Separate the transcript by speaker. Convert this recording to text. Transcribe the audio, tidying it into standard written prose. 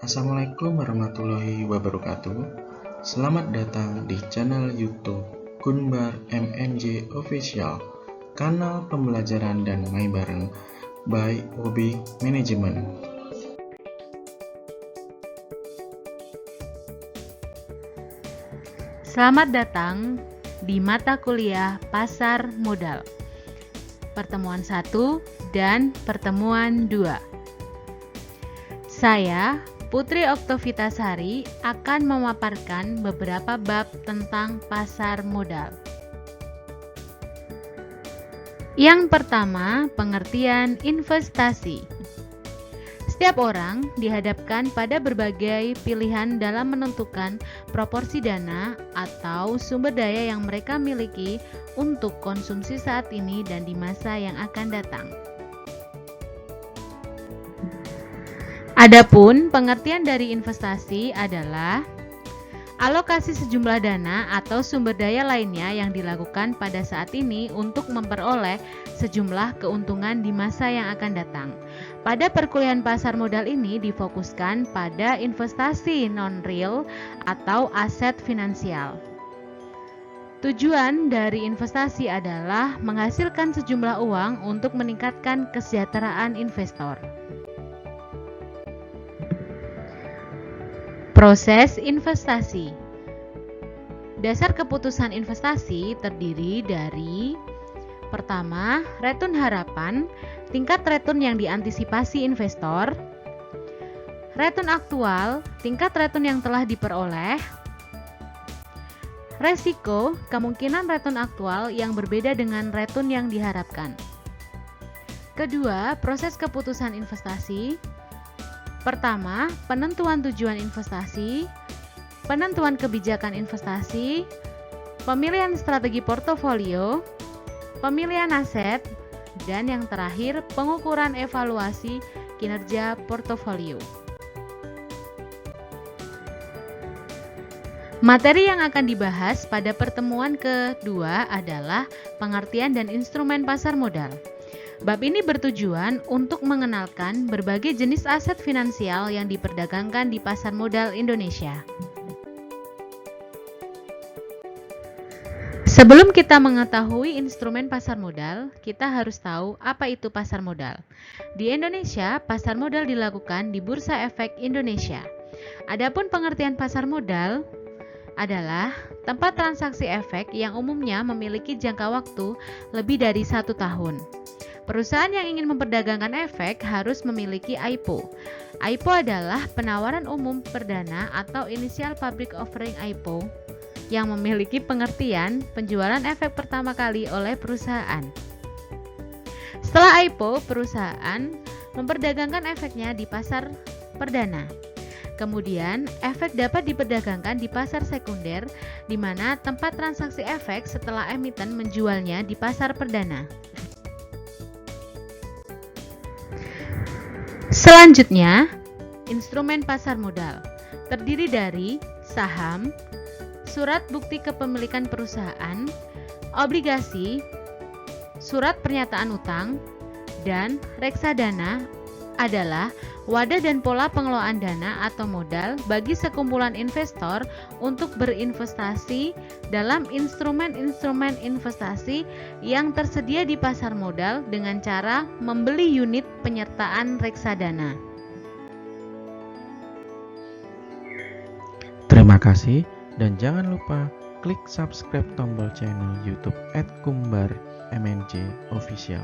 Speaker 1: Assalamualaikum warahmatullahi wabarakatuh. Selamat datang di channel YouTube Kunbar MNJ Official, kanal pembelajaran dan main bareng by Hobi Management.
Speaker 2: Selamat datang di mata kuliah Pasar Modal, pertemuan 1 dan pertemuan 2. Saya, Putri Oktovitasari, akan memaparkan beberapa bab tentang pasar modal. Yang pertama, pengertian investasi. Setiap orang dihadapkan pada berbagai pilihan dalam menentukan proporsi dana atau sumber daya yang mereka miliki untuk konsumsi saat ini dan di masa yang akan datang. Adapun pengertian dari investasi adalah alokasi sejumlah dana atau sumber daya lainnya yang dilakukan pada saat ini untuk memperoleh sejumlah keuntungan di masa yang akan datang. Pada perkuliahan pasar modal ini difokuskan pada investasi non-real atau aset finansial. Tujuan dari investasi adalah menghasilkan sejumlah uang untuk meningkatkan kesejahteraan investor. Proses investasi. Dasar keputusan investasi terdiri dari: pertama, return harapan, tingkat return yang diantisipasi investor; return aktual, tingkat return yang telah diperoleh; resiko, kemungkinan return aktual yang berbeda dengan return yang diharapkan. Kedua, proses keputusan investasi. Pertama, penentuan tujuan investasi, penentuan kebijakan investasi, pemilihan strategi portofolio, pemilihan aset, dan yang terakhir, pengukuran evaluasi kinerja portofolio. Materi yang akan dibahas pada pertemuan kedua adalah pengertian dan instrumen pasar modal. Bab ini bertujuan untuk mengenalkan berbagai jenis aset finansial yang diperdagangkan di pasar modal Indonesia. Sebelum kita mengetahui instrumen pasar modal, kita harus tahu apa itu pasar modal. Di Indonesia, pasar modal dilakukan di Bursa Efek Indonesia. Adapun pengertian pasar modal adalah tempat transaksi efek yang umumnya memiliki jangka waktu lebih dari 1 tahun. Perusahaan yang ingin memperdagangkan efek harus memiliki IPO. IPO adalah penawaran umum perdana atau Initial Public Offering IPO yang memiliki pengertian penjualan efek pertama kali oleh perusahaan. Setelah IPO, perusahaan memperdagangkan efeknya di pasar perdana. Kemudian, efek dapat diperdagangkan di pasar sekunder, di mana tempat transaksi efek setelah emiten menjualnya di pasar perdana. Selanjutnya, instrumen pasar modal terdiri dari saham, surat bukti kepemilikan perusahaan, obligasi, surat pernyataan utang, dan reksadana adalah wadah dan pola pengelolaan dana atau modal bagi sekumpulan investor untuk berinvestasi dalam instrumen-instrumen investasi yang tersedia di pasar modal dengan cara membeli unit penyertaan reksadana.
Speaker 1: Terima kasih dan jangan lupa klik subscribe tombol channel YouTube @Kumbar MNJ Official.